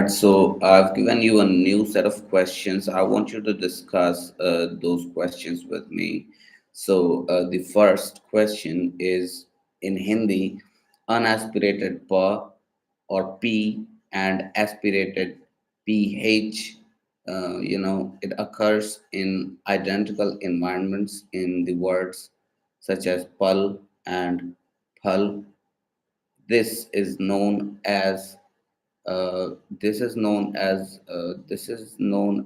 right, so I've given you a new set of questions. I want you to discuss those questions with me. So, the first question is in Hindi, unaspirated pa or p and aspirated ph. It occurs in identical environments in the words such as pal and phal. This is known as this is known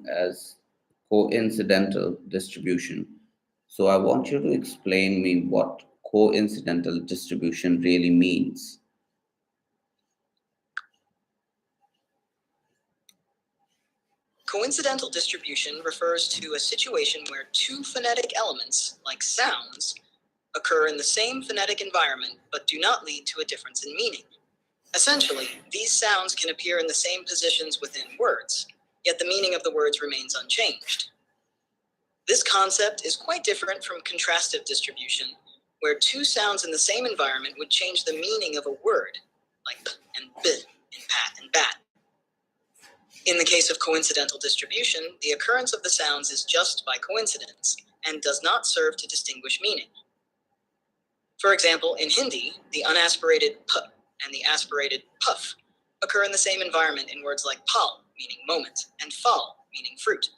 as coincidental distribution. So I want you to explain me what coincidental distribution really means. Coincidental distribution refers to a situation where two phonetic elements, like sounds, occur in the same phonetic environment but do not lead to a difference in meaning. Essentially, these sounds can appear in the same positions within words, yet the meaning of the words remains unchanged. This concept is quite different from contrastive distribution, where two sounds in the same environment would change the meaning of a word, like p and b in pat and bat. In the case of coincidental distribution, the occurrence of the sounds is just by coincidence and does not serve to distinguish meaning. For example, in Hindi, the unaspirated p and the aspirated puff occur in the same environment in words like pal, meaning moment, and phal, meaning fruit.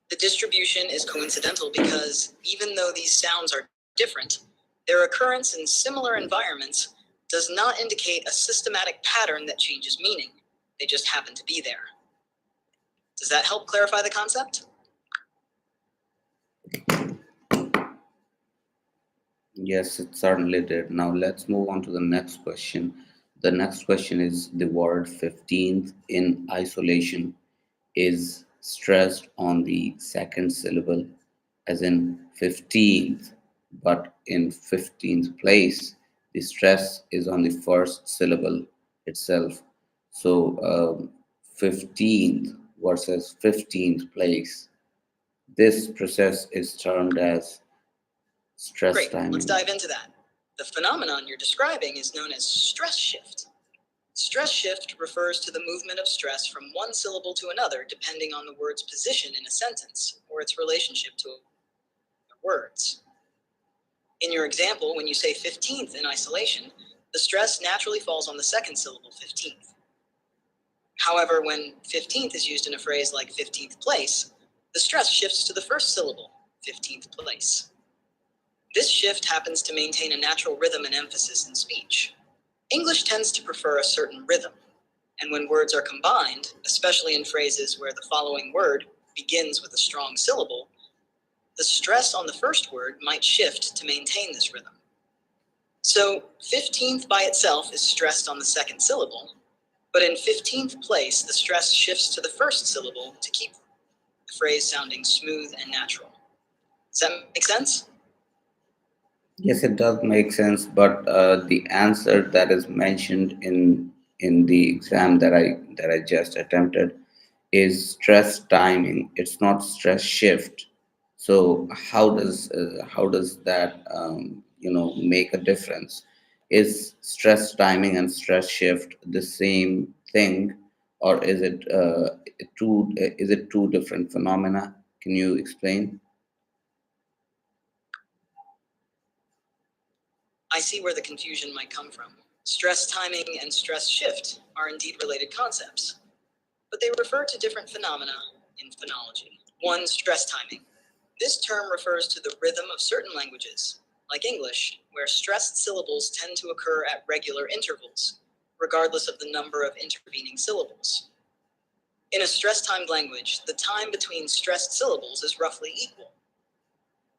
The distribution is coincidental because even though these sounds are different, their occurrence in similar environments does not indicate a systematic pattern that changes meaning. They just happen to be there. Does that help clarify the concept? Yes, it certainly did. Now let's move on to the next question. The next question is the word 15th in isolation is stressed on the second syllable, as in 15th, but in 15th place, the stress is on the first syllable itself. So, 15th versus 15th place. This process is termed as stress Great, let's timing. dive into that. The phenomenon you're describing is known as stress shift. Stress shift refers to the movement of stress from one syllable to another depending on the word's position in a sentence or its relationship to words. In your example, when you say 15th in isolation, the stress naturally falls on the second syllable 15th. However, when 15th is used in a phrase like 15th place, the stress shifts to the first syllable, 15th place. This shift happens to maintain a natural rhythm and emphasis in speech. English tends to prefer a certain rhythm, and when words are combined, especially in phrases where the following word begins with a strong syllable, the stress on the first word might shift to maintain this rhythm. So 15th by itself is stressed on the second syllable, but in 15th place, the stress shifts to the first syllable to keep the phrase sounding smooth and natural. Does that make sense? Yes, it does make sense, but the answer that is mentioned in the exam that I just attempted is stress timing. It's not stress shift. So how does that make a difference? Is stress timing and stress shift the same thing, or is it two different phenomena? Can you explain? I see where the confusion might come from. Stress timing and stress shift are indeed related concepts, but they refer to different phenomena in phonology. One, stress timing. This term refers to the rhythm of certain languages, like English, where stressed syllables tend to occur at regular intervals, regardless of the number of intervening syllables. In a stress-timed language, the time between stressed syllables is roughly equal.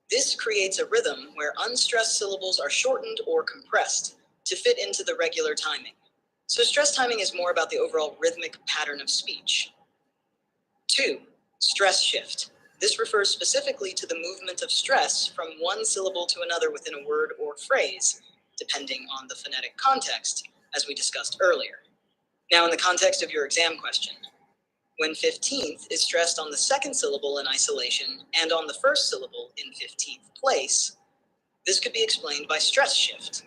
This creates a rhythm where unstressed syllables are shortened or compressed to fit into the regular timing. So stress timing is more about the overall rhythmic pattern of speech. 2. Stress shift. This refers specifically to the movement of stress from one syllable to another within a word or phrase, depending on the phonetic context, as we discussed earlier. Now, in the context of your exam question, when 15th is stressed on the second syllable in isolation and on the first syllable in 15th place, this could be explained by stress shift.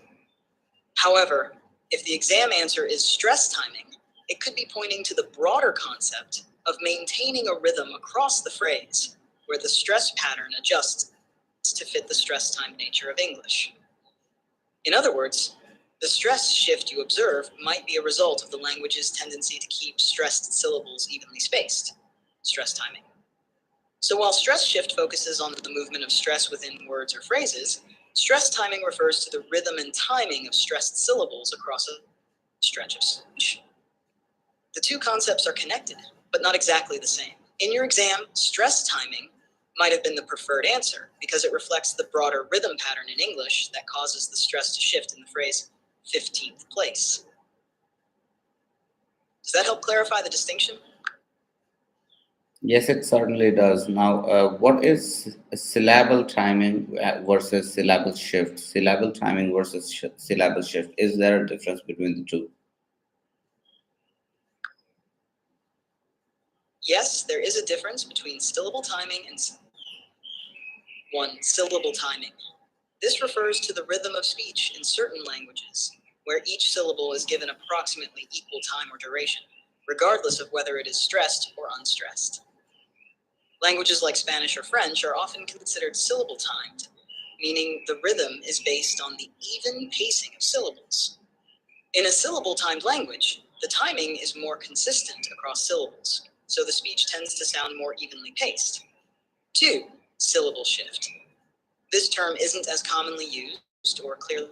However, if the exam answer is stress timing, it could be pointing to the broader concept of maintaining a rhythm across the phrase, where the stress pattern adjusts to fit the stress-time nature of English. In other words, the stress shift you observe might be a result of the language's tendency to keep stressed syllables evenly spaced, stress timing. So while stress shift focuses on the movement of stress within words or phrases, stress timing refers to the rhythm and timing of stressed syllables across a stretch of speech. The two concepts are connected, but not exactly the same. In your exam, stress timing might have been the preferred answer because it reflects the broader rhythm pattern in English that causes the stress to shift in the phrase 15th place. Does that help clarify the distinction? Yes, it certainly does. Now, what is syllable timing versus syllable shift? Syllable timing versus syllable shift. Is there a difference between the two? Yes, there is a difference between syllable timing and syllable timing. This refers to the rhythm of speech in certain languages, where each syllable is given approximately equal time or duration, regardless of whether it is stressed or unstressed. Languages like Spanish or French are often considered syllable timed, meaning the rhythm is based on the even pacing of syllables. In a syllable timed language, the timing is more consistent across syllables, so the speech tends to sound more evenly paced. 2. Syllable shift. This term isn't as commonly used or clearly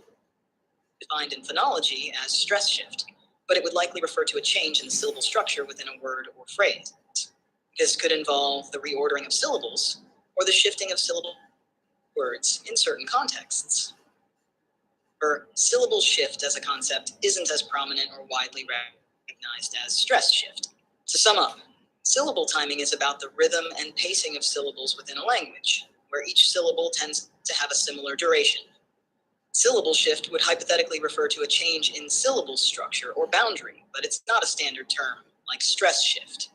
defined in phonology as stress shift, but it would likely refer to a change in the syllable structure within a word or phrase. This could involve the reordering of syllables or the shifting of syllable words in certain contexts. Syllable shift as a concept isn't as prominent or widely recognized as stress shift. To sum up, syllable timing is about the rhythm and pacing of syllables within a language, where each syllable tends to have a similar duration. Syllable shift would hypothetically refer to a change in syllable structure or boundary, but it's not a standard term like stress shift.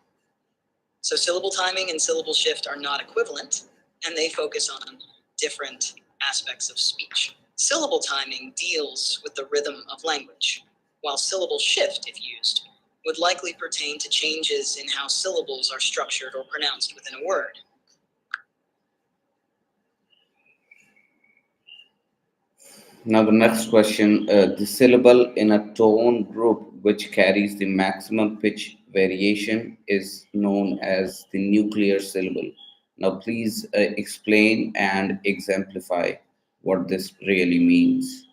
So syllable timing and syllable shift are not equivalent, and they focus on different aspects of speech. Syllable timing deals with the rhythm of language, while syllable shift, if used, would likely pertain to changes in how syllables are structured or pronounced within a word. Now, the next question, the syllable in a tone group which carries the maximum pitch variation is known as the nuclear syllable. Now, please explain and exemplify what this really means.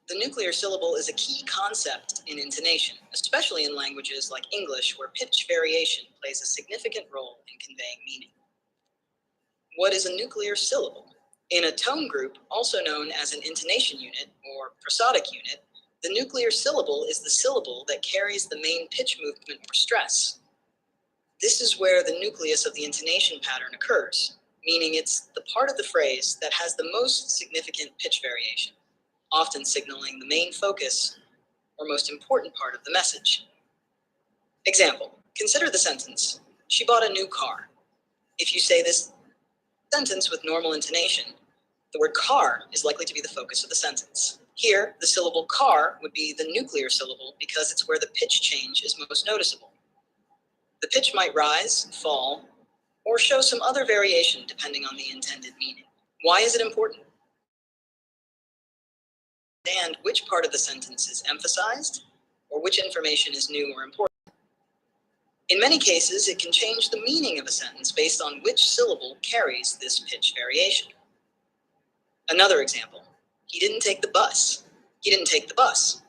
The nuclear syllable is a key concept in intonation, especially in languages like English, where pitch variation plays a significant role in conveying meaning. What is a nuclear syllable? In a tone group, also known as an intonation unit or prosodic unit, the nuclear syllable is the syllable that carries the main pitch movement or stress. This is where the nucleus of the intonation pattern occurs, meaning it's the part of the phrase that has the most significant pitch variation, often signaling the main focus or most important part of the message. Example, consider the sentence, "She bought a new car." If you say this sentence with normal intonation, the word car is likely to be the focus of the sentence. Here, the syllable car would be the nuclear syllable because it's where the pitch change is most noticeable. The pitch might rise, fall, or show some other variation depending on the intended meaning. Why is it important? And which part of the sentence is emphasized, or which information is new or important. In many cases, it can change the meaning of a sentence based on which syllable carries this pitch variation. Another example, he didn't take the bus. He didn't take the bus.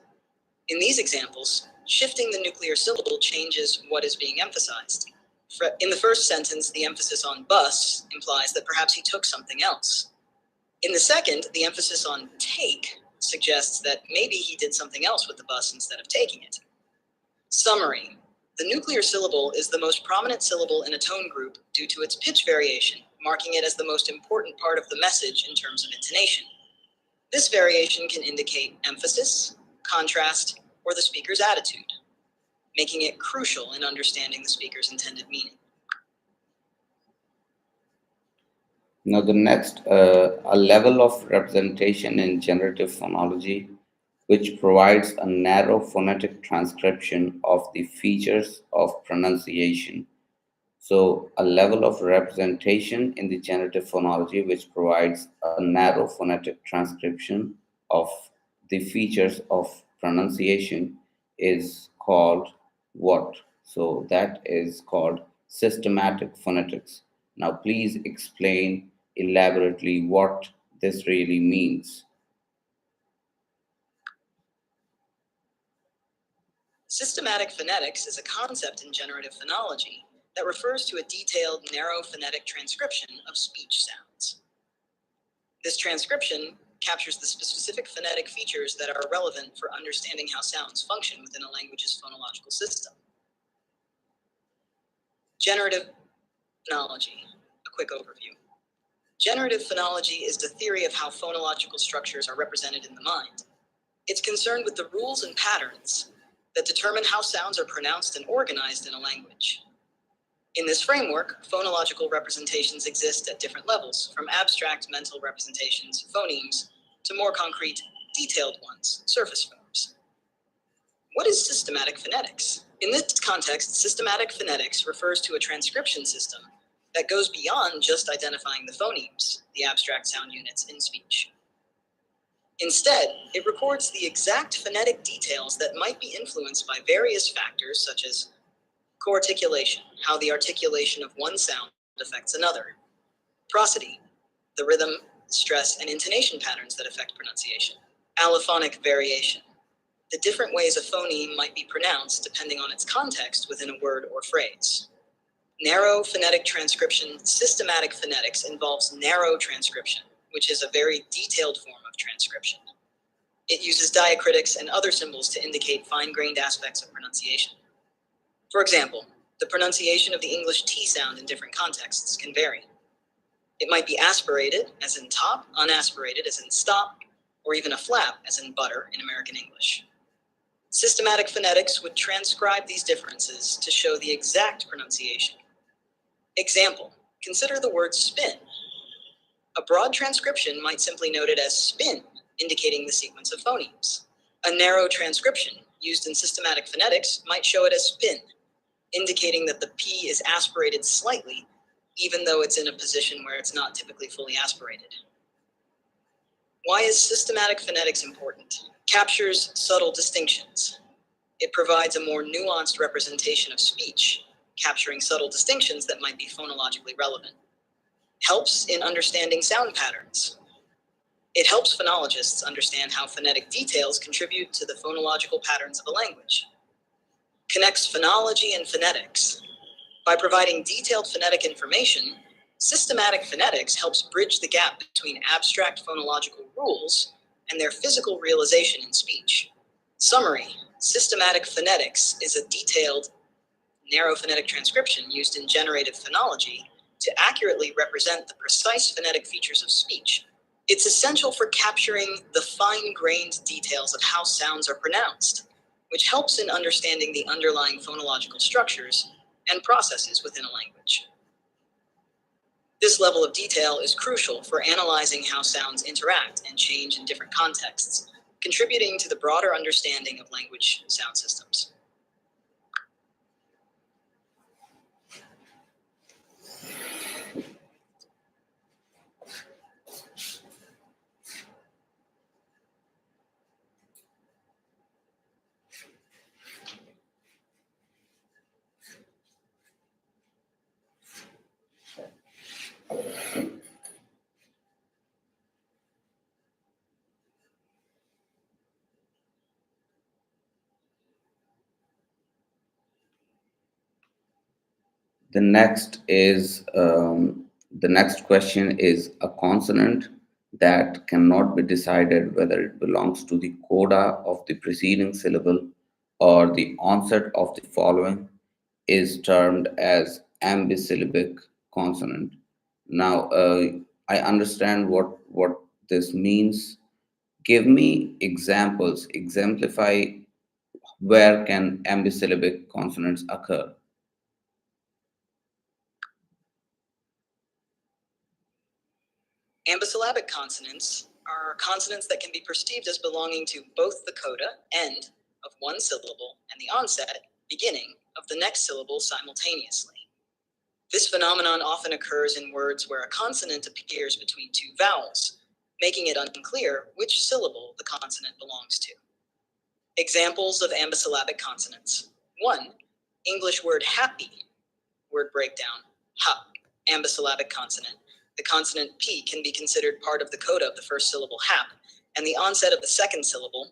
In these examples, shifting the nuclear syllable changes what is being emphasized. In the first sentence, the emphasis on bus implies that perhaps he took something else. In the second, the emphasis on take suggests that maybe he did something else with the bus instead of taking it. Summary. The nuclear syllable is the most prominent syllable in a tone group due to its pitch variation, marking it as the most important part of the message in terms of intonation. This variation can indicate emphasis, contrast, or the speaker's attitude, making it crucial in understanding the speaker's intended meaning. Now, the next, a level of representation in generative phonology, which provides a narrow phonetic transcription of the features of pronunciation. So, a level of representation in the generative phonology which provides a narrow phonetic transcription of the features of pronunciation is called what? So, that is called systematic phonetics. Now, please explain elaborately what this really means. Systematic phonetics is a concept in generative phonology that refers to a detailed, narrow phonetic transcription of speech sounds. This transcription captures the specific phonetic features that are relevant for understanding how sounds function within a language's phonological system. Generative phonology, a quick overview. Generative phonology is the theory of how phonological structures are represented in the mind. It's concerned with the rules and patterns that determine how sounds are pronounced and organized in a language. In this framework, phonological representations exist at different levels, from abstract mental representations, phonemes, to more concrete, detailed ones, surface forms. What is systematic phonetics? In this context, systematic phonetics refers to a transcription system that goes beyond just identifying the phonemes, the abstract sound units in speech. Instead, it records the exact phonetic details that might be influenced by various factors such as co-articulation, how the articulation of one sound affects another; prosody, the rhythm, stress, and intonation patterns that affect pronunciation; allophonic variation, the different ways a phoneme might be pronounced depending on its context within a word or phrase. Narrow phonetic transcription. Systematic phonetics involves narrow transcription, which is a very detailed form of transcription. It uses diacritics and other symbols to indicate fine-grained aspects of pronunciation. For example, the pronunciation of the English T sound in different contexts can vary. It might be aspirated, as in top, unaspirated, as in stop, or even a flap, as in butter in American English. Systematic phonetics would transcribe these differences to show the exact pronunciation. Example, consider the word spin. A broad transcription might simply note it as spin, indicating the sequence of phonemes. A narrow transcription, used in systematic phonetics, might show it as spin, indicating that the P is aspirated slightly, even though it's in a position where it's not typically fully aspirated. Why is systematic phonetics important? Captures subtle distinctions. It provides a more nuanced representation of speech, capturing subtle distinctions that might be phonologically relevant. Helps in understanding sound patterns. It helps phonologists understand how phonetic details contribute to the phonological patterns of a language. Connects phonology and phonetics. By providing detailed phonetic information, systematic phonetics helps bridge the gap between abstract phonological rules and their physical realization in speech. Summary: systematic phonetics is a detailed, narrow phonetic transcription used in generative phonology to accurately represent the precise phonetic features of speech. It's essential for capturing the fine-grained details of how sounds are pronounced, which helps in understanding the underlying phonological structures and processes within a language. This level of detail is crucial for analyzing how sounds interact and change in different contexts, contributing to the broader understanding of language sound systems. The next question is a consonant that cannot be decided whether it belongs to the coda of the preceding syllable or the onset of the following is termed as ambisyllabic consonant. Now, I understand what this means. Give me examples, exemplify where can ambisyllabic consonants occur. Ambisyllabic consonants are consonants that can be perceived as belonging to both the coda, end, of one syllable and the onset, beginning, of the next syllable simultaneously. This phenomenon often occurs in words where a consonant appears between two vowels, making it unclear which syllable the consonant belongs to. Examples of ambisyllabic consonants. 1. English word happy. Word breakdown. Ha. Ambisyllabic consonant. The consonant P can be considered part of the coda of the first syllable hap, and the onset of the second syllable.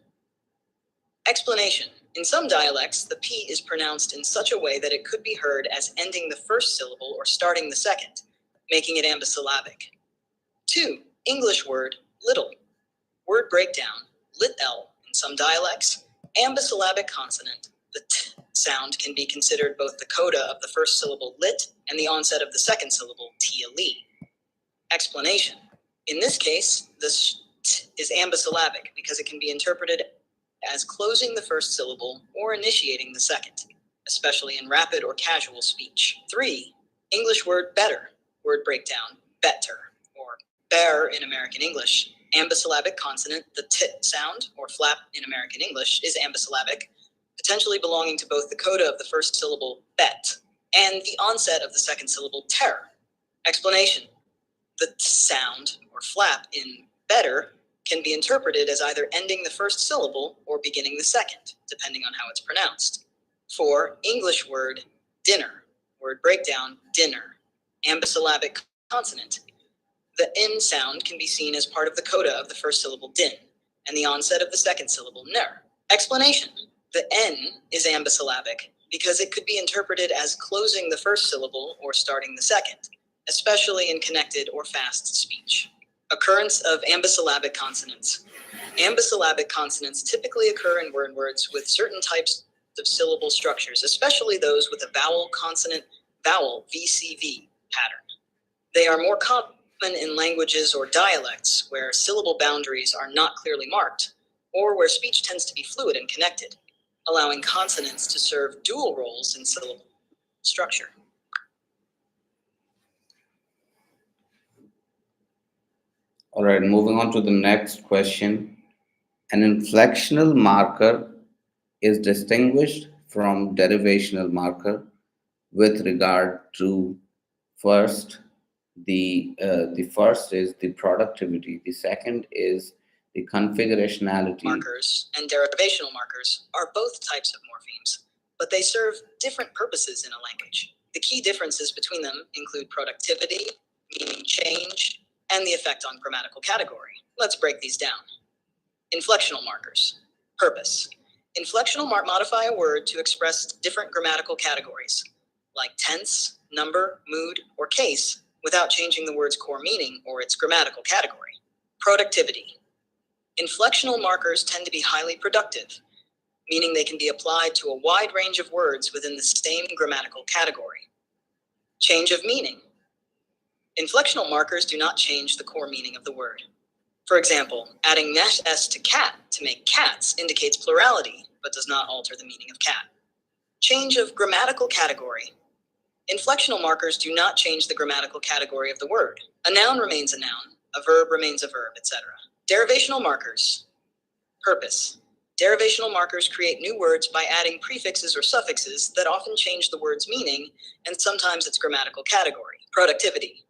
Explanation. In some dialects, the P is pronounced in such a way that it could be heard as ending the first syllable or starting the second, making it ambisyllabic. 2. English word little. Word breakdown. Lit-L. In some dialects, ambisyllabic consonant. The T sound can be considered both the coda of the first syllable lit and the onset of the second syllable tia-li. Explanation. In this case, the T is ambisyllabic because it can be interpreted as closing the first syllable or initiating the second, especially in rapid or casual speech. 3. English word better. Word breakdown. Better, or bear in American English. Ambisyllabic consonant, the T sound, or flap in American English, is ambisyllabic, potentially belonging to both the coda of the first syllable bet and the onset of the second syllable ter. Explanation. The T sound, or flap, in better can be interpreted as either ending the first syllable or beginning the second, depending on how it's pronounced. 4. English word dinner. Word breakdown. Dinner. Ambisyllabic consonant. The N sound can be seen as part of the coda of the first syllable din and the onset of the second syllable ner. Explanation. The N is ambisyllabic because it could be interpreted as closing the first syllable or starting the second, especially in connected or fast speech. Occurrence of ambisyllabic consonants. Ambisyllabic consonants typically occur in words with certain types of syllable structures, especially those with a vowel consonant vowel VCV pattern. They are more common in languages or dialects where syllable boundaries are not clearly marked, or where speech tends to be fluid and connected, allowing consonants to serve dual roles in syllable structure. All right, moving on to the next question. An inflectional marker is distinguished from derivational marker with regard to first the first is the productivity, the second is the configurationality. Markers and derivational markers are both types of morphemes, but they serve different purposes in a language. The key differences between them include productivity, meaning change, and the effect on grammatical category. Let's break these down. Inflectional markers. Purpose. Inflectional modify a word to express different grammatical categories, like tense, number, mood, or case, without changing the word's core meaning or its grammatical category. Productivity. Inflectional markers tend to be highly productive, meaning they can be applied to a wide range of words within the same grammatical category. Change of meaning. Inflectional markers do not change the core meaning of the word. For example, adding -s to cat to make cats indicates plurality, but does not alter the meaning of cat. Change of grammatical category. Inflectional markers do not change the grammatical category of the word. A noun remains a noun, a verb remains a verb, etc. Derivational markers. Purpose. Derivational markers create new words by adding prefixes or suffixes that often change the word's meaning and sometimes its grammatical category. Productivity.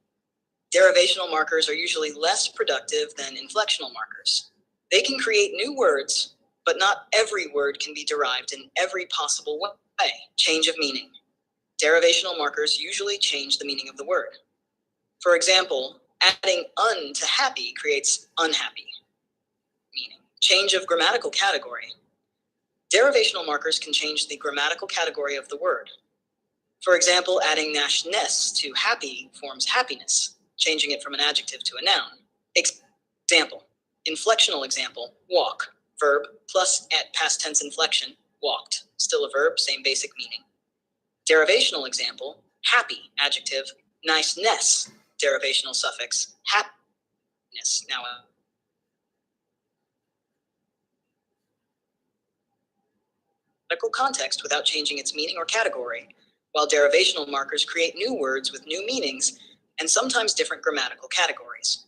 Derivational markers are usually less productive than inflectional markers. They can create new words, but not every word can be derived in every possible way. Change of meaning. Derivational markers usually change the meaning of the word. For example, adding un to happy creates unhappy meaning. Change of grammatical category. Derivational markers can change the grammatical category of the word. For example, adding -ness to happy forms happiness, changing it from an adjective to a noun. Example. Inflectional example, walk. Verb plus at past tense inflection, walked. Still a verb, same basic meaning. Derivational example, happy, adjective, niceness, derivational suffix, happiness. Now, grammatical context without changing its meaning or category, while derivational markers create new words with new meanings and sometimes different grammatical categories.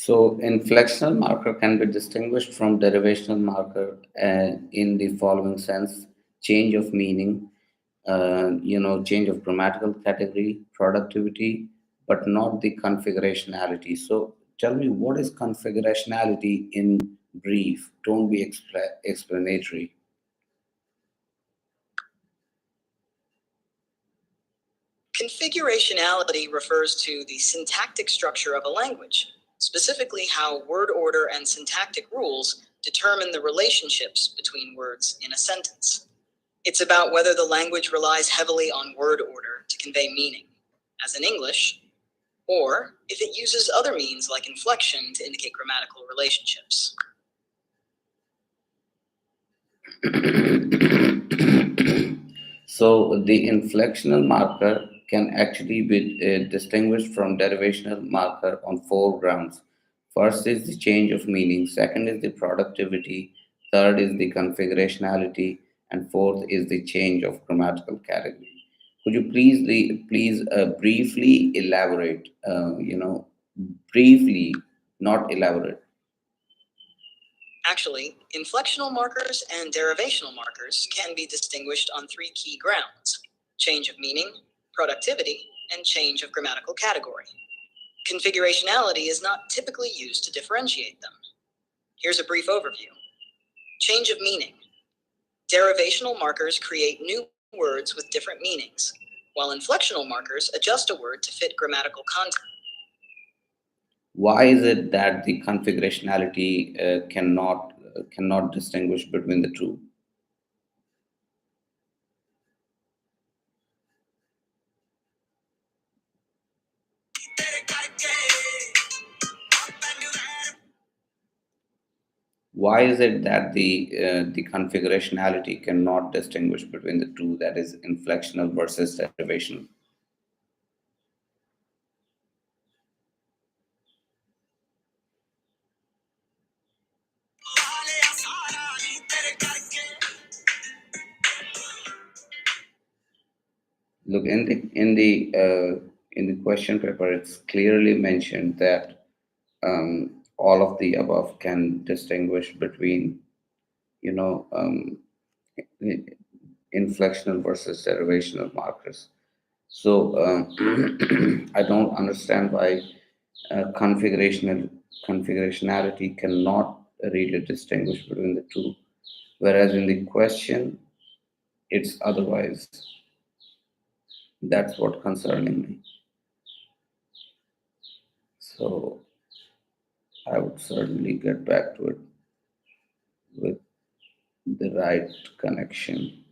So, inflectional marker can be distinguished from derivational marker in the following sense: change of meaning, change of grammatical category, productivity, but not the configurationality. So, tell me, what is configurationality in brief? Don't be explanatory. Configurationality refers to the syntactic structure of a language, specifically how word order and syntactic rules determine the relationships between words in a sentence. It's about whether the language relies heavily on word order to convey meaning, as in English, or if it uses other means like inflection to indicate grammatical relationships. So the inflectional marker can actually be distinguished from derivational marker on four grounds. First is the change of meaning, second is the productivity, third is the configurationality, and fourth is the change of grammatical category. Could you please briefly elaborate? Briefly, not elaborate. Actually, inflectional markers and derivational markers can be distinguished on three key grounds: change of meaning, productivity, and change of grammatical category. Configurationality is not typically used to differentiate them. Here's a brief overview. Change of meaning. Derivational markers create new words with different meanings, while inflectional markers adjust a word to fit grammatical content. Why is it that the configurationality cannot distinguish between the two? Why is it that the configurationality cannot distinguish between the two, that is inflectional versus derivational? Look, in the question paper, it's clearly mentioned that all of the above can distinguish between, you know, inflectional versus derivational markers. So I don't understand why configurationality cannot really distinguish between the two, whereas in the question it's otherwise. That's what concerning me. So I would certainly get back to it with the right connection.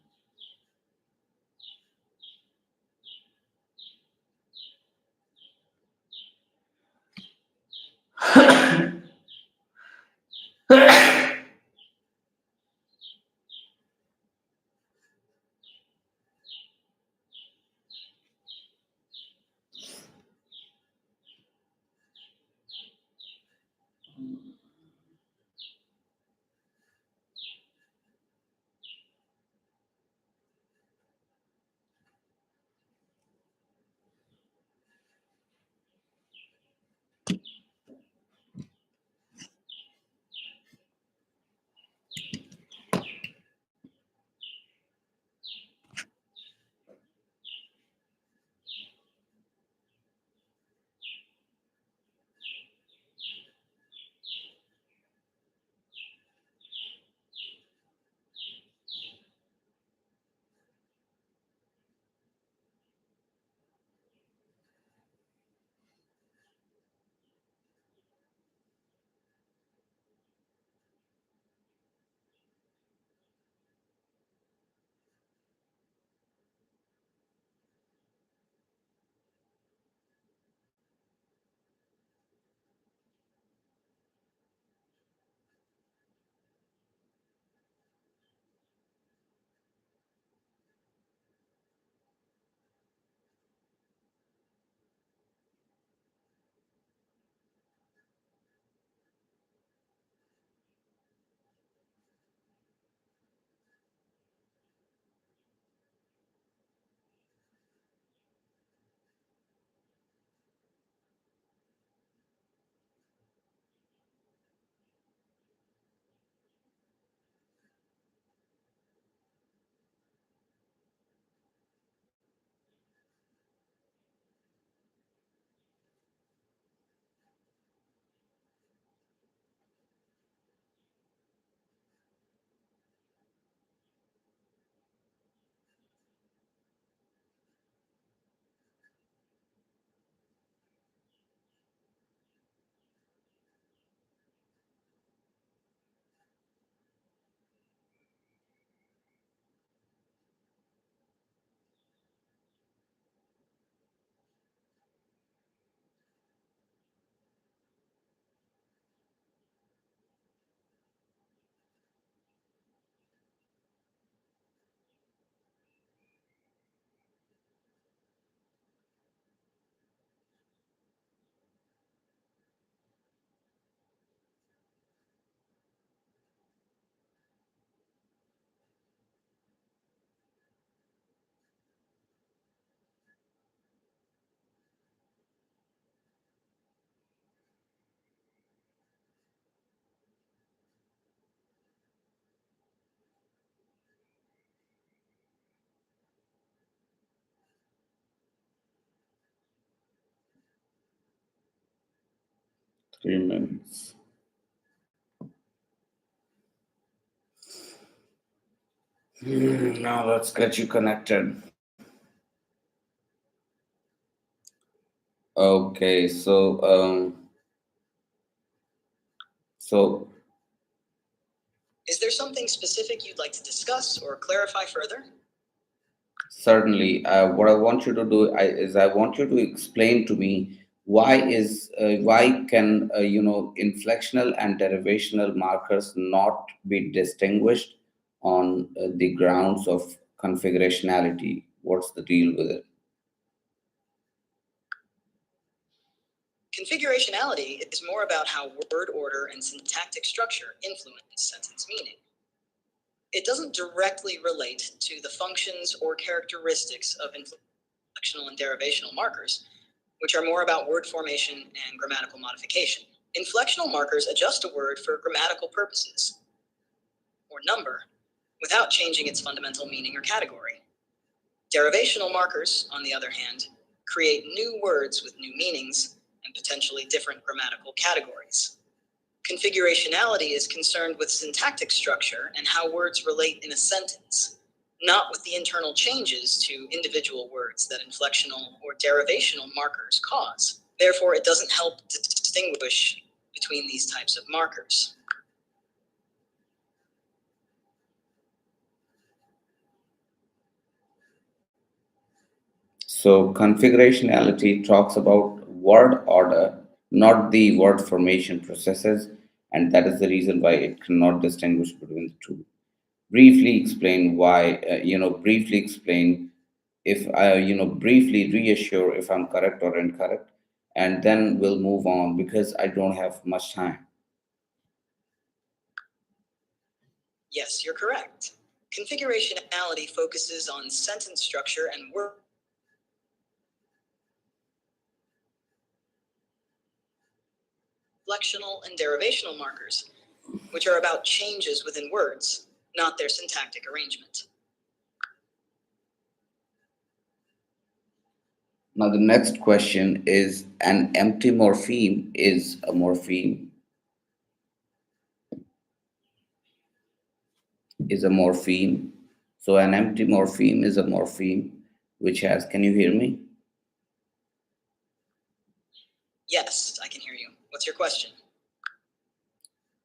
3 minutes. Now let's get you connected. Okay, so Is there something specific you'd like to discuss or clarify further? certainly, what I want you to do is I want you to explain to me why can inflectional and derivational markers not be distinguished on the grounds of configurationality? What's the deal with it? Configurationality is more about how word order and syntactic structure influence sentence meaning. It doesn't directly relate to the functions or characteristics of inflectional and derivational markers, which are more about word formation and grammatical modification. Inflectional markers adjust a word for grammatical purposes, or number, without changing its fundamental meaning or category. Derivational markers, on the other hand, create new words with new meanings and potentially different grammatical categories. Configurationality is concerned with syntactic structure and how words relate in a sentence, not with the internal changes to individual words that inflectional or derivational markers cause. Therefore, it doesn't help distinguish between these types of markers. So configurationality talks about word order, not the word formation processes, and that is the reason why it cannot distinguish between the two. Briefly explain why, briefly explain if I, briefly reassure if I'm correct or incorrect, and then we'll move on because I don't have much time. Yes, you're correct. Configurationality focuses on sentence structure and word inflectional and derivational markers, which are about changes within words, not their syntactic arrangement. Now, the next question is an empty morpheme is a morpheme is a morpheme. So an empty morpheme is a morpheme which has, can you hear me? Yes, I can hear you. What's your question?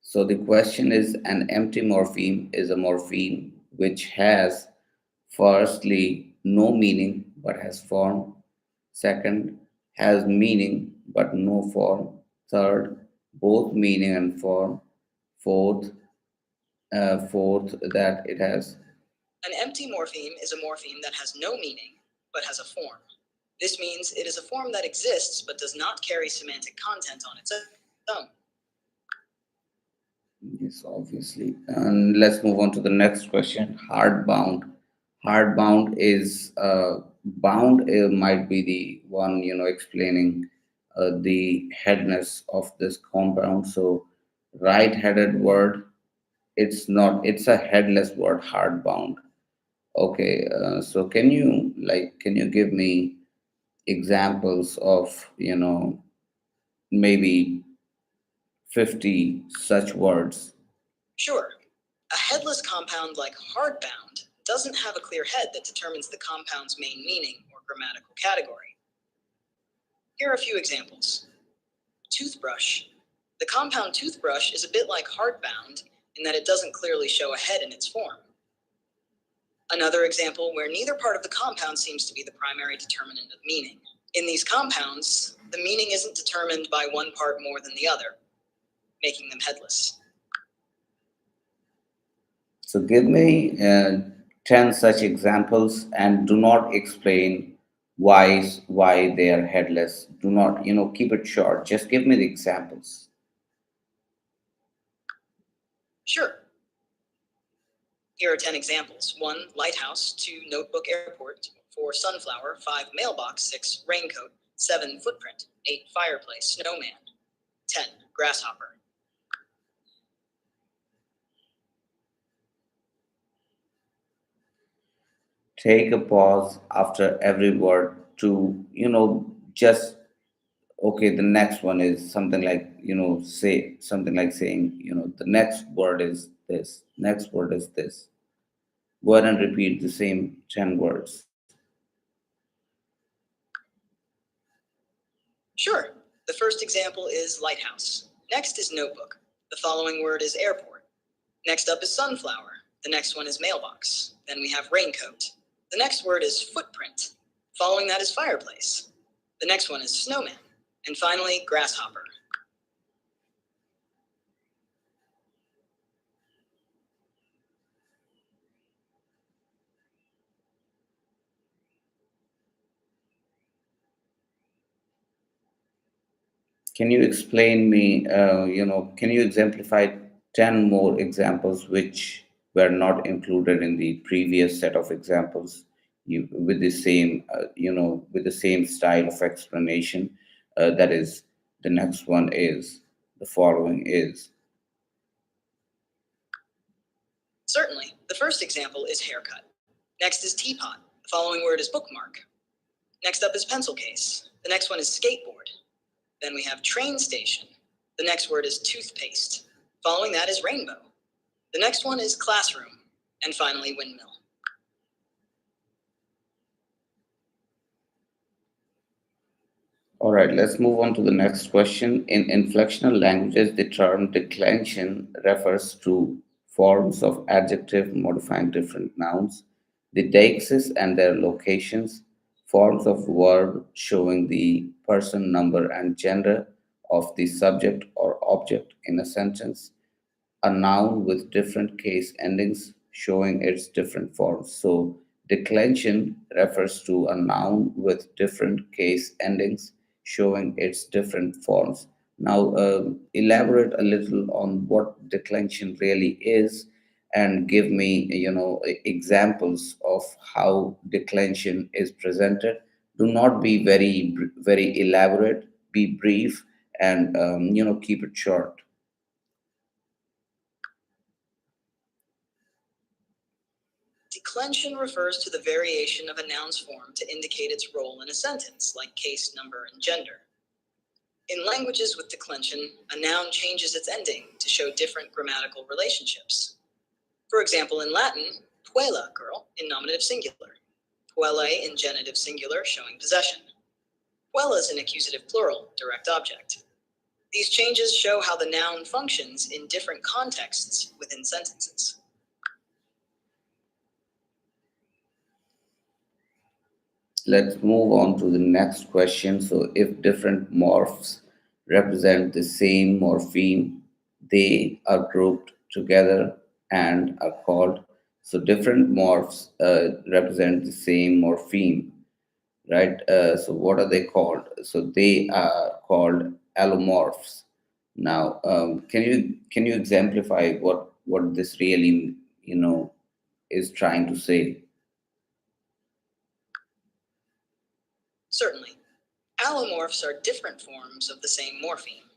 So the question is an empty morpheme is a morpheme which has firstly no meaning but has form. Second, has meaning but no form. Third, both meaning and form. Fourth, fourth that it has. An empty morpheme is a morpheme that has no meaning but has a form. This means it is a form that exists but does not carry semantic content on its own. Yes, obviously. And let's move on to the next question. Hardbound. Hardbound is bound might be the one explaining the headness of this compound. So right-headed word. It's not. It's a headless word. Hardbound. Okay. So can you give me examples of maybe 50 such words? Sure, a headless compound like hardbound doesn't have a clear head that determines the compound's main meaning or grammatical category. Here are a few examples. Toothbrush. The compound toothbrush is a bit like hardbound in that it doesn't clearly show a head in its form. Another example where neither part of the compound seems to be the primary determinant of meaning. In these compounds, the meaning isn't determined by one part more than the other, making them headless. So give me 10 such examples and do not explain why they are headless. Do not, keep it short. Just give me the examples. Sure. Here are 10 examples. 1, lighthouse. 2, notebook airport. 4, sunflower. 5, mailbox. 6, raincoat. 7, footprint. 8, fireplace. Snowman. 10, grasshopper. Take a pause after every word to, just Okay, the next one is something like, say something like saying, the next word is this, next word is this. Go ahead and repeat the same 10 words. Sure. The first example is lighthouse. Next is notebook. The following word is airport. Next up is sunflower. The next one is mailbox. Then we have raincoat. The next word is footprint. Following that is fireplace. The next one is snowman. And finally, grasshopper. Can you explain me, can you exemplify 10 more examples which were not included in the previous set of examples with the same, with the same style of explanation? That is, the next one is, the following is. Certainly. The first example is haircut. Next is teapot. The following word is bookmark. Next up is pencil case. The next one is skateboard. Then we have train station. The next word is toothpaste. Following that is rainbow. The next one is classroom. And finally, windmill. All right, let's move on to the next question. In inflectional languages, the term declension refers to forms of adjective modifying different nouns, the deixis and their locations, forms of verb showing the person, number, and gender of the subject or object in a sentence, a noun with different case endings showing its different forms. So, declension refers to a noun with different case endings showing its different forms. Now, elaborate a little on what declension really is and give me, examples of how declension is presented. Do not be very elaborate, be brief, and, keep it short. Declension refers to the variation of a noun's form to indicate its role in a sentence, like case, number, and gender. In languages with declension, a noun changes its ending to show different grammatical relationships. For example, in Latin, puella, girl, in nominative singular, puelle in genitive singular, showing possession, puellas in accusative plural, direct object. These changes show how the noun functions in different contexts within sentences. Let's move on to the next question. So, if different morphs represent the same morpheme, they are grouped together and are called. So, different morphs represent the same morpheme, right? So, what are they called? So, they are called allomorphs. Now, can you exemplify what this really is trying to say? Certainly, allomorphs are different forms of the same morpheme.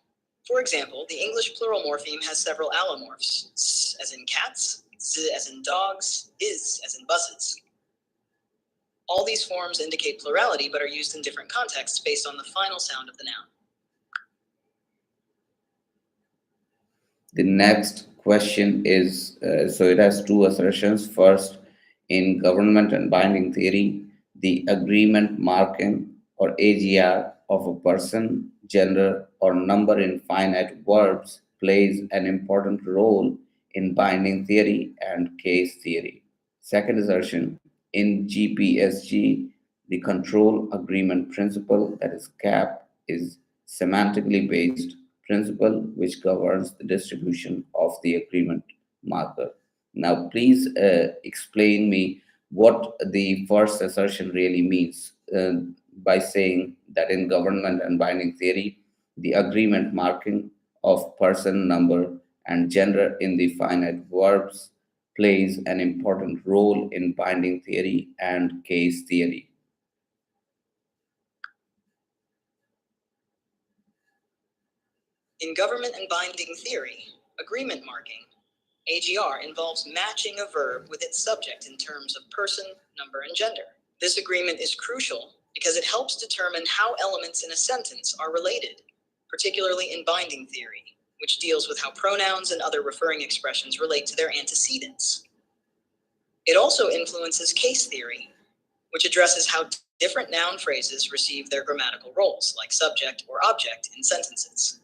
For example, the English plural morpheme has several allomorphs: s as in cats, z as in dogs, is as in buses. All these forms indicate plurality but are used in different contexts based on the final sound of the noun. The next question is so it has two assertions. First, in government and binding theory, the agreement marking or AGR of a person, gender, or number in finite verbs plays an important role in binding theory and case theory. Second assertion, in GPSG, the control agreement principle, that is CAP, is semantically based principle which governs the distribution of the agreement marker. Now, please explain me what the first assertion really means by saying that in government and binding theory, the agreement marking of person, number, and gender in the finite verbs plays an important role in binding theory and case theory. In government and binding theory, agreement marking, AGR, involves matching a verb with its subject in terms of person, number, and gender. This agreement is crucial because it helps determine how elements in a sentence are related, particularly in binding theory, which deals with how pronouns and other referring expressions relate to their antecedents. It also influences case theory, which addresses how different noun phrases receive their grammatical roles, like subject or object, in sentences.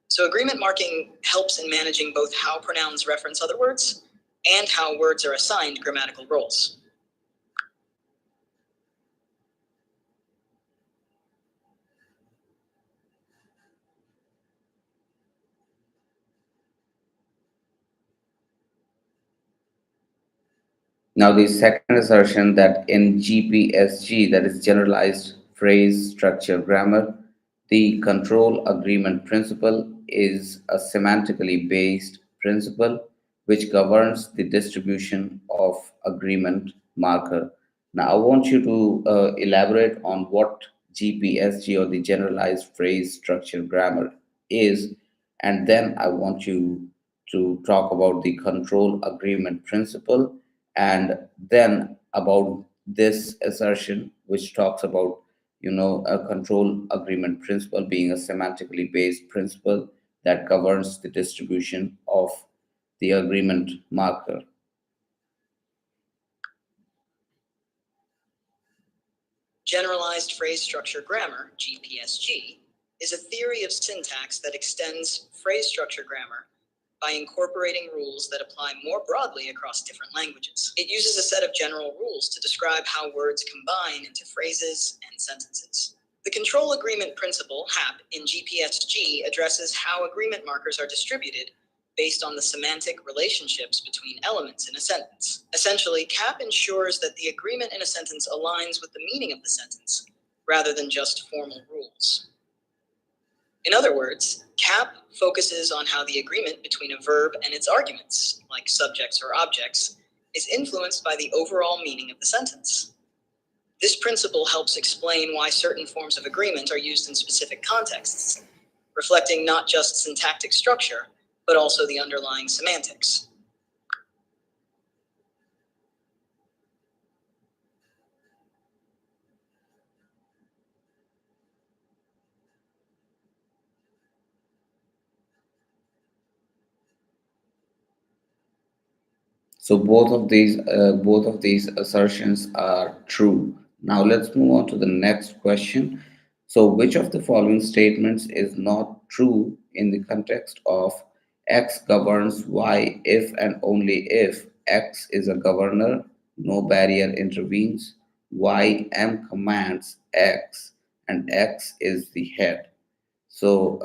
So agreement marking helps in managing both how pronouns reference other words and how words are assigned grammatical roles. Now, the second assertion, that in GPSG, that is generalized phrase structure grammar, the control agreement principle is a semantically based principle which governs the distribution of agreement marker. Now, I want you to elaborate on what GPSG, or the generalized phrase structure grammar, is, and then I want you to talk about the control agreement principle, and then about this assertion which talks about, a control agreement principle being a semantically based principle that governs the distribution of the agreement marker. Generalized phrase structure grammar, GPSG, is a theory of syntax that extends phrase structure grammar by incorporating rules that apply more broadly across different languages. It uses a set of general rules to describe how words combine into phrases and sentences. The control agreement principle, HAP, in GPSG addresses how agreement markers are distributed based on the semantic relationships between elements in a sentence. Essentially, CAP ensures that the agreement in a sentence aligns with the meaning of the sentence, rather than just formal rules. In other words, CAP focuses on how the agreement between a verb and its arguments, like subjects or objects, is influenced by the overall meaning of the sentence. This principle helps explain why certain forms of agreement are used in specific contexts, reflecting not just syntactic structure, but also the underlying semantics. So both of these assertions are true. Now let's move on to the next question. So which of the following statements is not true in the context of X governs Y if and only if X is a governor, no barrier intervenes, Y M commands X, and X is the head. So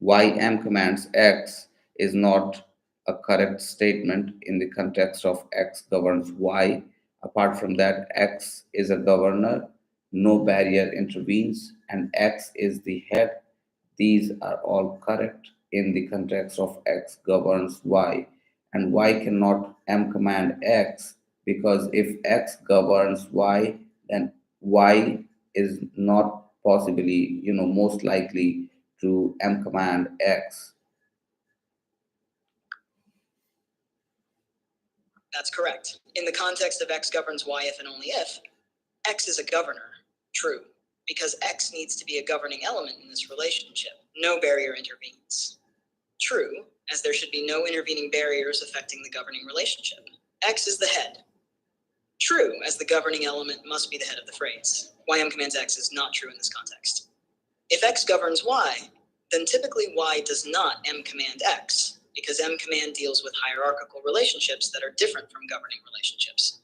YM commands X is not a correct statement in the context of X governs Y. Apart from that, X is a governor, no barrier intervenes, and X is the head. These are all correct in the context of X governs Y. And Y cannot M command X, because if X governs Y, then Y is not possibly, most likely to M command X. That's correct. In the context of X governs Y if and only if, X is a governor. True, because X needs to be a governing element in this relationship. No barrier intervenes. True, as there should be no intervening barriers affecting the governing relationship. X is the head. True, as the governing element must be the head of the phrase. YM commands X is not true in this context. If X governs Y, then typically Y does not M command X, because M command deals with hierarchical relationships that are different from governing relationships.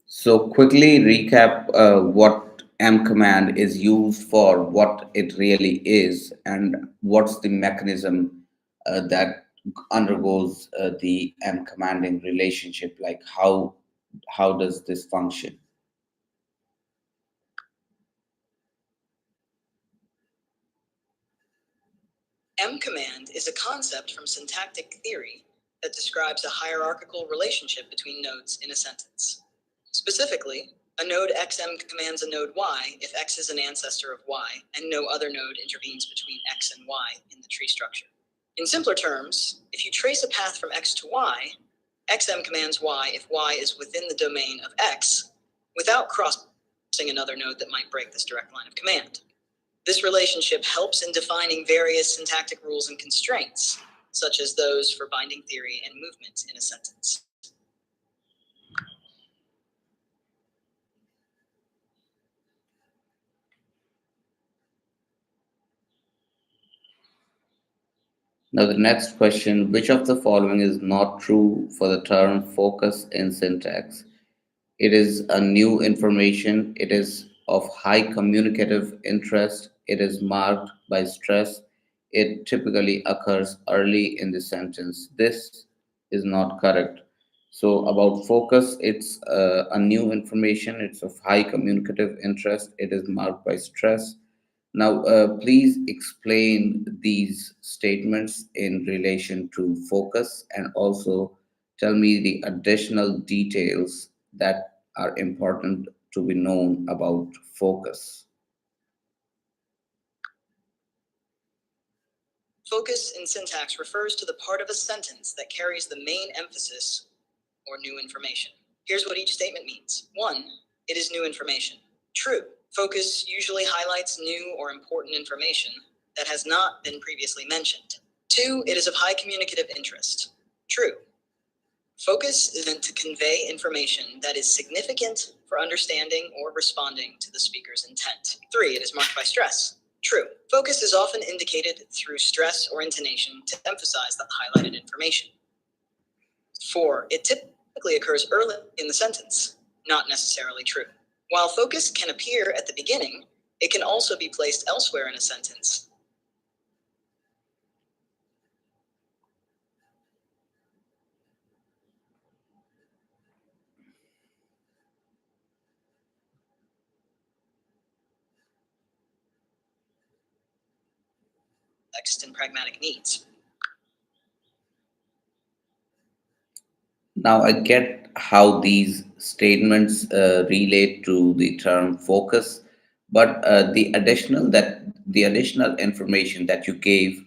So quickly recap what M command is used for, what it really is, and what's the mechanism that undergoes the M commanding relationship. Like how does this function? M command is a concept from syntactic theory that describes a hierarchical relationship between nodes in a sentence. Specifically, a node XM commands a node Y if X is an ancestor of Y and no other node intervenes between X and Y in the tree structure. In simpler terms, if you trace a path from X to Y, XM commands Y if Y is within the domain of X without crossing another node that might break this direct line of command. This relationship helps in defining various syntactic rules and constraints, such as those for binding theory and movement in a sentence. Now, the next question, which of the following is not true for the term focus in syntax? It is a new information, it is of high communicative interest, it is marked by stress, it typically occurs early in the sentence. This is not correct. So, about focus, it's a new information, it's of high communicative interest, it is marked by stress. Now, please explain these statements in relation to focus and also tell me the additional details that are important to be known about focus. Focus in syntax refers to the part of a sentence that carries the main emphasis or new information. Here's what each statement means. 1. It is new information. True. Focus usually highlights new or important information that has not been previously mentioned. 2. It is of high communicative interest. True. Focus is meant to convey information that is significant for understanding or responding to the speaker's intent. 3. It is marked by stress. True. Focus is often indicated through stress or intonation to emphasize the highlighted information. 4. It typically occurs early in the sentence. Not necessarily true. While focus can appear at the beginning, it can also be placed elsewhere in a sentence. Text and pragmatic needs. Now, I get how these statements relate to the term focus, but the additional information that you gave.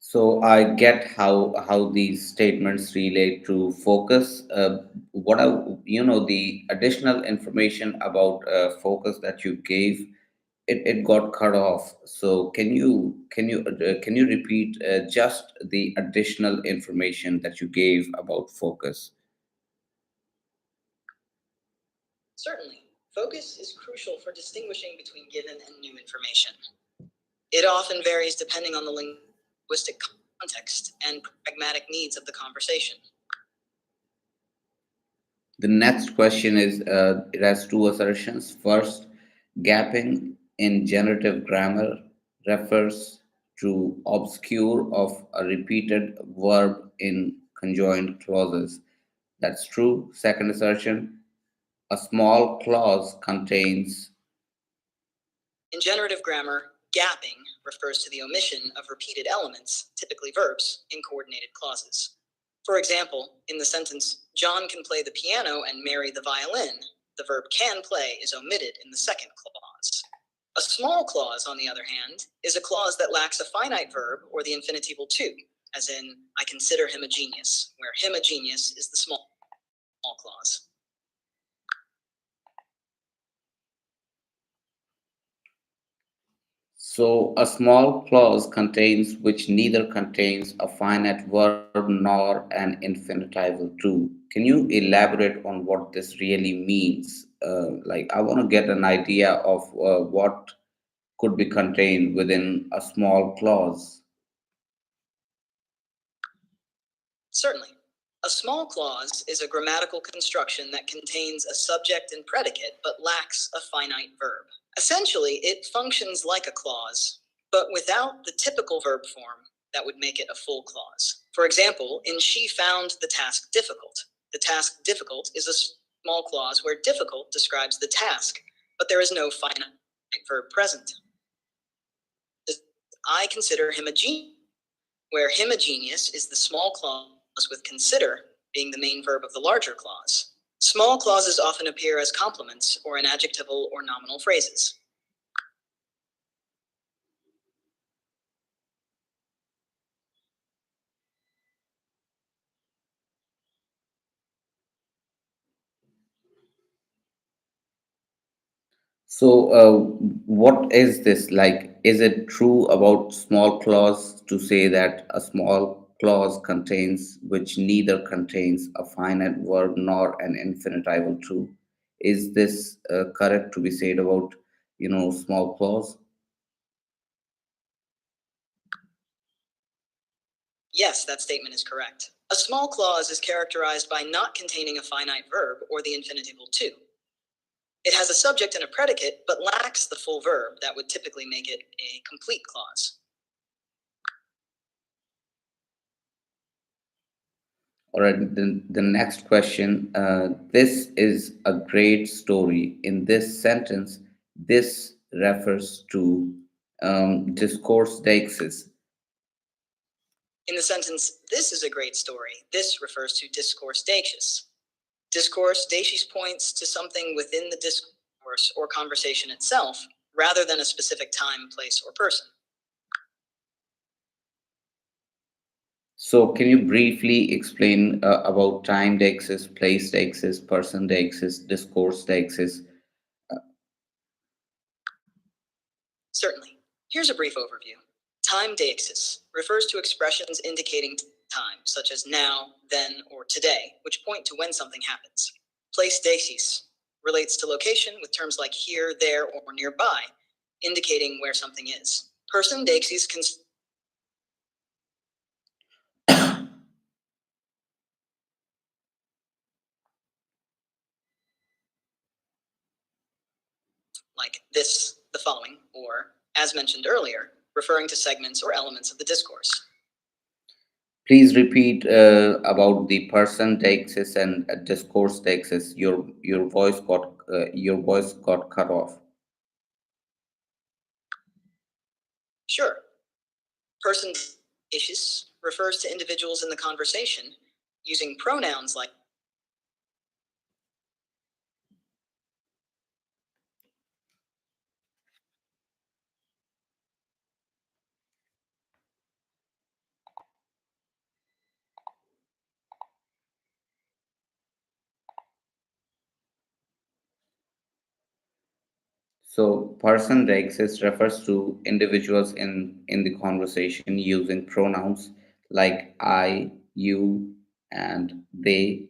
So I get how these statements relate to focus. What I the additional information about focus that you gave, it got cut off. So can you repeat just the additional information that you gave about focus? Certainly, focus is crucial for distinguishing between given and new information. It often varies depending on the linguistic context and pragmatic needs of the conversation. The next question is it has two assertions. First, gapping in generative grammar refers to obscure of a repeated verb in conjoined clauses. That's true. Second assertion, a small clause contains. In generative grammar, gapping refers to the omission of repeated elements, typically verbs, in coordinated clauses. For example, in the sentence, John can play the piano and Mary the violin, the verb can play is omitted in the second clause. A small clause, on the other hand, is a clause that lacks a finite verb or the infinitival to, as in, I consider him a genius, where him a genius is the small clause. So a small clause contains which neither contains a finite verb nor an infinitival true. Can you elaborate on what this really means? Like, I want to get an idea of what could be contained within a small clause. Certainly. A small clause is a grammatical construction that contains a subject and predicate but lacks a finite verb. Essentially, it functions like a clause, but without the typical verb form that would make it a full clause. For example, in she found the task difficult. The task difficult is a small clause where difficult describes the task, but there is no finite verb present. I consider him a genius, where him a genius is the small clause with consider being the main verb of the larger clause. Small clauses often appear as complements or in adjectival or nominal phrases. So, what is this like? Is it true about small clause to say that a small clause contains which neither contains a finite verb nor an infinitival true? Is this correct to be said about, small clause? Yes, that statement is correct. A small clause is characterized by not containing a finite verb or the infinitival to. It has a subject and a predicate, but lacks the full verb that would typically make it a complete clause. All right, the next question. This is a great story. In this sentence, this refers to discourse deixis. In the sentence, this is a great story, this refers to discourse deixis. Discourse deixis points to something within the discourse or conversation itself, rather than a specific time, place, or person. So, can you briefly explain about time deixis, place deixis, person deixis, discourse deixis? Certainly. Here's a brief overview. Time deixis refers to expressions indicating time, such as now, then, or today, which point to when something happens. Place deixis relates to location with terms like here, there, or nearby, indicating where something is. Person deixis like this, the following, or as mentioned earlier, referring to segments or elements of the discourse. Please repeat about the person deixis and discourse deixis. Your voice got cut off. Sure. Person deixis refers to individuals in the conversation using pronouns like So, person deixis refers to individuals in the conversation using pronouns like I, you, and they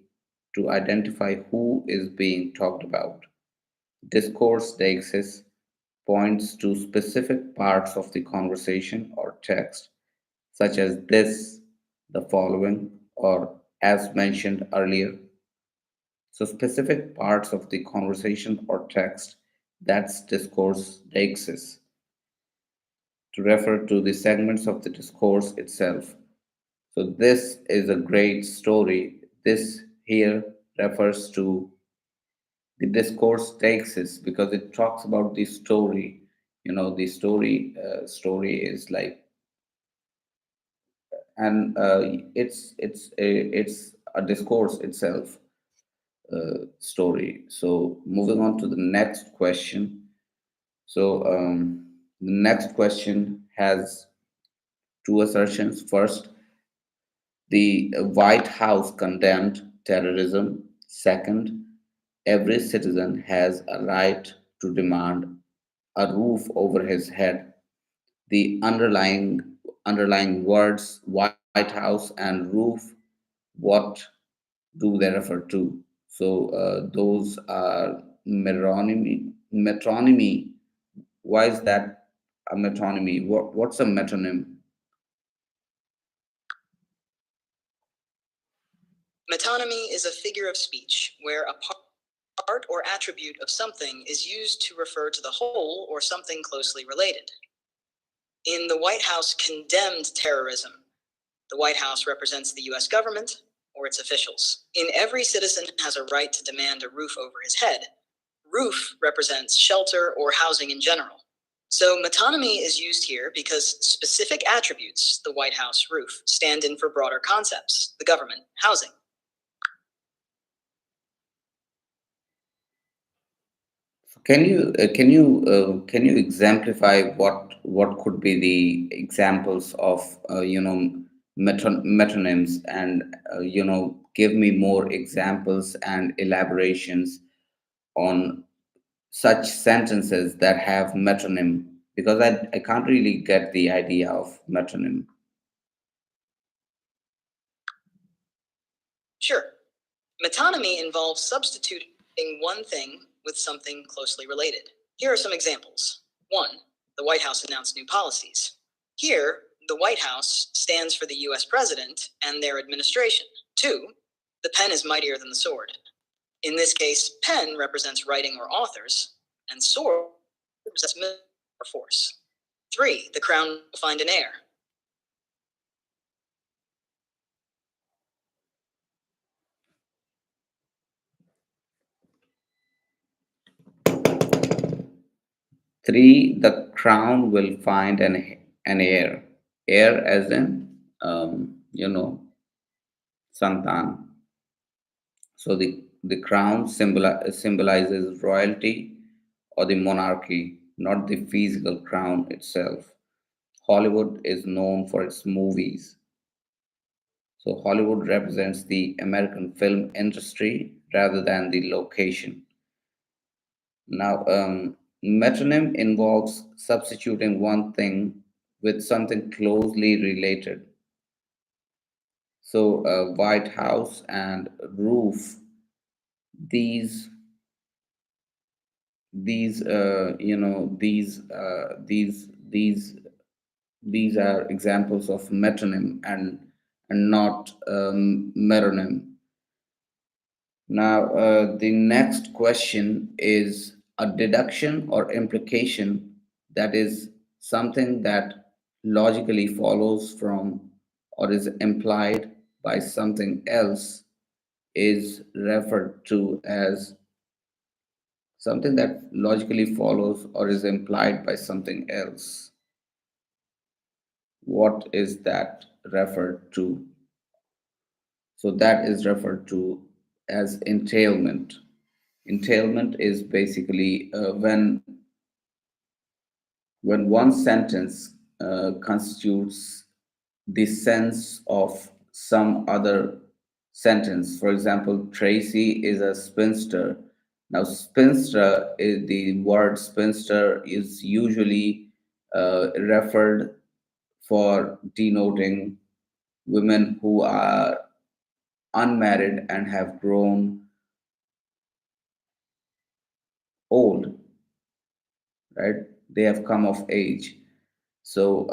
to identify who is being talked about. Discourse deixis points to specific parts of the conversation or text, such as this, the following, or as mentioned earlier. So, specific parts of the conversation or text, that's discourse deixis, to refer to the segments of the discourse itself. So, this is a great story. This here refers to the discourse deixis because it talks about the story. The story is like, and it's a discourse itself, story. So moving on to the next question. So the next question has two assertions. First, the White House condemned terrorism. Second, every citizen has a right to demand a roof over his head. The underlying words White House and roof, what do they refer to? So those are metonymy. Why is that a metonymy? What's a metonym? Metonymy is a figure of speech where a part or attribute of something is used to refer to the whole or something closely related. In the White House condemned terrorism, the White House represents the US government or its officials. In every citizen has a right to demand a roof over his head. Roof represents shelter or housing in general. So metonymy is used here because specific attributes, the White House roof, stand in for broader concepts, the government, housing. Can you exemplify what could be the examples of metonyms, and give me more examples and elaborations on such sentences that have metronym, because I can't really get the idea of metronym. Sure. Metonymy involves substituting one thing with something closely related. Here are some examples. 1. The White House announced new policies. Here, the White House stands for the US president and their administration. 2. The pen is mightier than the sword. In this case, pen represents writing or authors, and sword represents military or force. 3. The crown will find an heir. Three, the crown will find an heir. Heir as in, santan. So the crown symbolizes royalty or the monarchy, not the physical crown itself. Hollywood is known for its movies. So Hollywood represents the American film industry rather than the location. Now, metronym involves substituting one thing with something closely related. So, White House and roof, these these are examples of metronym, and not meronym. Now, the next question is a deduction or implication, that is something that logically follows from or is implied by something else, is referred to as something that logically follows or is implied by something else. What is that referred to? So that is referred to as entailment. Entailment is basically when one sentence constitutes the sense of some other sentence. For example, Tracy is a spinster. Now, spinster is the word spinster is usually referred for denoting women who are unmarried and have grown old, right? They have come of age. So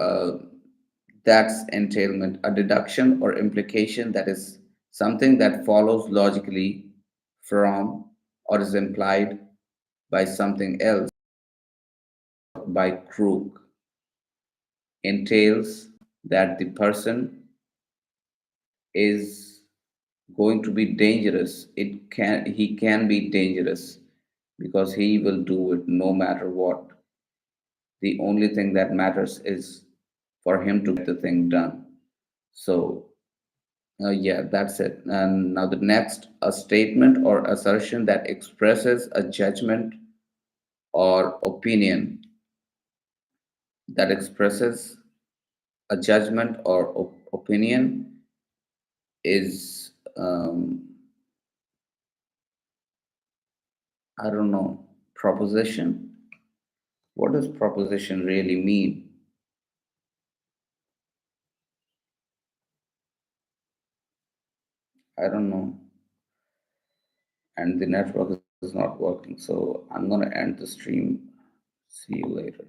that's entailment, a deduction or implication, that is something that follows logically from or is implied by something else. By crook entails that the person is going to be dangerous. He can be dangerous because he will do it no matter what. The only thing that matters is for him to get the thing done. So, yeah, that's it. And now the next, a statement or assertion that expresses a judgment or opinion. that expresses a judgment or opinion is, I don't know, proposition. What does proposition really mean? I don't know. And the network is not working, so I'm going to end the stream. See you later.